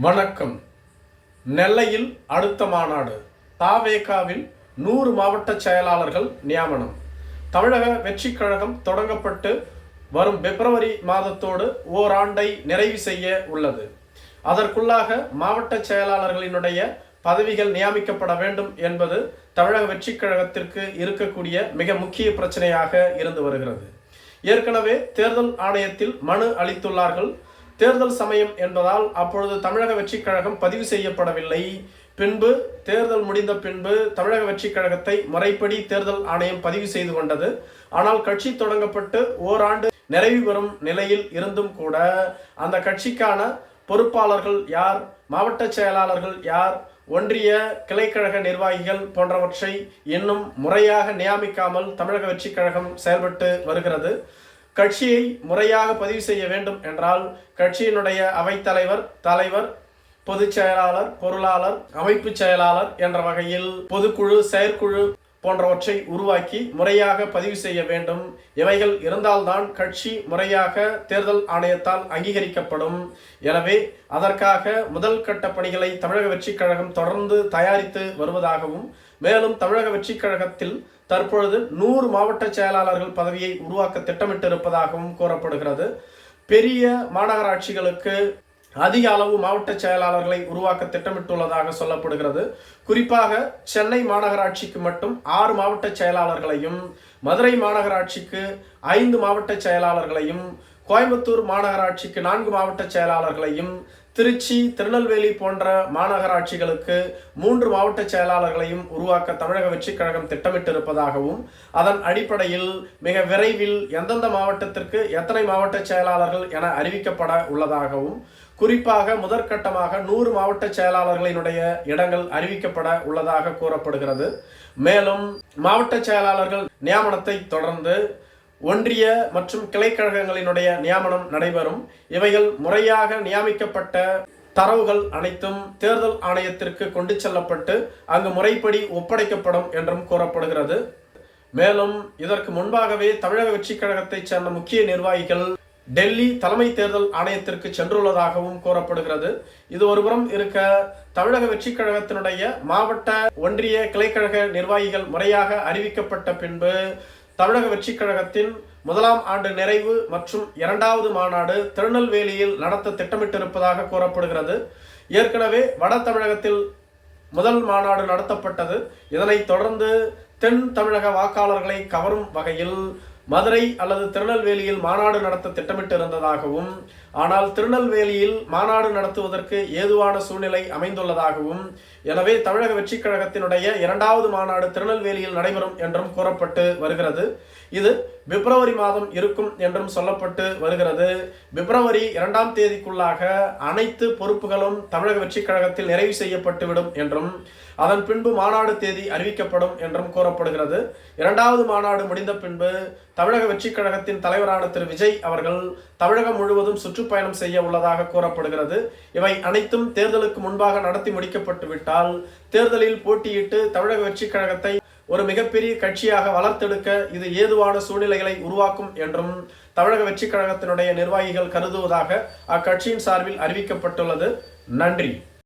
வணக்கம். நெல்லையில் அடுத்த மாநாடு. தவேகாவில் 100 மாவட்ட செயலாளர்கள் நியமனம். தமிழக வெற்றிக் கழகம் தொடங்கப்பட்டு வரும் பிப்ரவரி மாதத்தோடு ஓராண்டை நிறைவு செய்ய உள்ளது. அதற்குள்ளாக மாவட்ட செயலாளர்களினுடைய பதவிகள் நியமிக்கப்பட வேண்டும் என்பது தமிழக வெற்றிக் கழகத்திற்கு இருக்கக்கூடிய மிக முக்கிய பிரச்சனையாக இருந்து வருகிறது. ஏற்கனவே தேர்தல் ஆணையத்தில் மனு அளித்துள்ளார்கள். தேர்தல் சமயம் என்பதால் அப்பொழுது தமிழக வெற்றிக் கழகம் பதிவு செய்யப்படவில்லை. பின்பு தேர்தல் முடிந்த பின்பு தமிழக வெற்றிக் கழகத்தை முறைப்படி தேர்தல் ஆணையம் பதிவு செய்து கொண்டது. ஆனால் கட்சி தொடங்கப்பட்டு ஓராண்டு நிறைவு பெறும் நிலையில் இருந்தும் கூட அந்த கட்சிக்கான பொறுப்பாளர்கள் யார், மாவட்ட செயலாளர்கள் யார், ஒன்றிய கிளைக்கழக நிர்வாகிகள் போன்றவற்றை இன்னும் முறையாக நியமிக்காமல் தமிழக வெற்றிக் கழகம் செயல்பட்டு வருகிறது. கட்சியை முறையாக பதிவு செய்ய வேண்டும் என்றால் கட்சியினுடைய அவைத்தலைவர், தலைவர், பொதுச் செயலாளர், பொருளாளர், அமைப்பு செயலாளர் என்ற வகையில் பொதுக்குழு, செயற்குழு போன்றவற்றை உருவாக்கி முறையாக பதிவு செய்ய வேண்டும். இவைகள் இருந்தால்தான் கட்சி முறையாக தேர்தல் ஆணையத்தால் அங்கீகரிக்கப்படும். எனவே அதற்காக முதல் கட்ட பணிகளை தமிழக வெற்றிக் கழகம் தொடர்ந்து தயாரித்து வருவதாகவும், மேலும் தமிழக வெற்றிக் கழகத்தில் தற்பொழுது 100 மாவட்ட செயலாளர்கள் பதவியை உருவாக்க திட்டமிட்டிருப்பதாகவும் கூறப்படுகிறது. பெரிய மாநகராட்சிகளுக்கு அதிக அளவு மாவட்ட செயலாளர்களை உருவாக்க திட்டமிட்டுள்ளதாக சொல்லப்படுகிறது. குறிப்பாக சென்னை மாநகராட்சிக்கு மட்டும் 6 மாவட்ட செயலாளர்களையும், மதுரை மாநகராட்சிக்கு 5 மாவட்ட செயலாளர்களையும், கோயம்புத்தூர் மாநகராட்சிக்கு 4 மாவட்ட செயலாளர்களையும், திருச்சி, திருநெல்வேலி போன்ற மாநகராட்சிகளுக்கு 3 மாவட்ட செயலாளர்களையும் உருவாக்க தமிழக வெற்றிக் கழகம் திட்டமிட்டிருப்பதாகவும், அதன் அடிப்படையில் மிக விரைவில் எந்தெந்த மாவட்டத்திற்கு எத்தனை மாவட்ட செயலாளர்கள் என அறிவிக்கப்பட உள்ளதாகவும், குறிப்பாக முதற்கட்டமாக 100 மாவட்ட செயலாளர்களினுடைய இடங்கள் அறிவிக்கப்பட உள்ளதாக கூறப்படுகிறது. மேலும் மாவட்ட செயலாளர்கள் நியமனத்தை தொடர்ந்து ஒன்றிய மற்றும் கிளைக்கழகங்களினுடைய நியமனம் நடைபெறும். இவைகள் முறையாக நியமிக்கப்பட்ட தரவுகள் அனைத்தும் தேர்தல் ஆணையத்திற்கு கொண்டு செல்லப்பட்டு அங்கு முறைப்படி ஒப்படைக்கப்படும் என்றும் கூறப்படுகிறது. மேலும் இதற்கு முன்பாகவே தமிழக வெற்றிக் கழகத்தைச் சேர்ந்த முக்கிய நிர்வாகிகள் டெல்லி தலைமை தேர்தல் ஆணையத்திற்கு சென்றுள்ளதாகவும் கூறப்படுகிறது. இது ஒருபுறம் இருக்க, தமிழக வெற்றிக் கழகத்தினுடைய மாவட்ட, ஒன்றிய கிளைக்கழக நிர்வாகிகள் முறையாக அறிவிக்கப்பட்ட பின்பு தமிழக வெற்றிக் கழகத்தின் 1ஆம் ஆண்டு நிறைவு மற்றும் 2வது மாநாடு திருநெல்வேலியில் நடத்த திட்டமிட்டிருப்பதாக கூறப்படுகிறது. ஏற்கனவே வட தமிழகத்தில் முதல் மாநாடு நடத்தப்பட்டது. இதனைத் தொடர்ந்து தென் தமிழக வாக்காளர்களை கவரும் வகையில் மதுரை அல்லது திருநெல்வேலியில் மாநாடு நடத்த திட்டமிட்டிருந்ததாகவும், ஆனால் திருநெல்வேலியில் மாநாடு நடத்துவதற்கு ஏதுவான சூழ்நிலை அமைந்துள்ளதாகவும், எனவே தமிழக வெற்றிக் கழகத்தினுடைய 2வது மாநாடு திருநெல்வேலியில் நடைபெறும் என்றும் கூறப்பட்டு வருகிறது. இது பிப்ரவரி மாதம் இருக்கும் என்றும் சொல்லப்பட்டு வருகிறது. பிப்ரவரி 2ஆம் தேதிக்குள்ளாக அனைத்து பொறுப்புகளும் தமிழக வெற்றிக் கழகத்தில் நிறைவு செய்யப்பட்டுவிடும் என்றும், அதன் பின்பு மாநாடு தேதி அறிவிக்கப்படும் என்றும் கூறப்படுகிறது. 2வது மாநாடு முடிந்த பின்பு தமிழக வெற்றிக் கழகத்தின் தலைவரான திரு விஜய் அவர்கள் தமிழகம் முழுவதும் சுற்றுப்பயணம் செய்ய உள்ளதாக கூறப்படுகிறது. இவை அனைத்தும் தேர்தலுக்கு முன்பாக நடத்தி முடிக்கப்பட்டு விட்டால் தேர்தலில் போட்டியிட்டு தமிழக வெற்றிக் கழகத்தை ஒரு மிகப்பெரிய கட்சியாக வளர்த்தெடுக்க இது ஏதுவான சூழ்நிலைகளை உருவாக்கும் என்றும் தமிழக வெற்றிக் கழகத்தினுடைய நிர்வாகிகள் கருதுவதாக அக்கட்சியின் சார்பில் அறிவிக்கப்பட்டுள்ளது. நன்றி.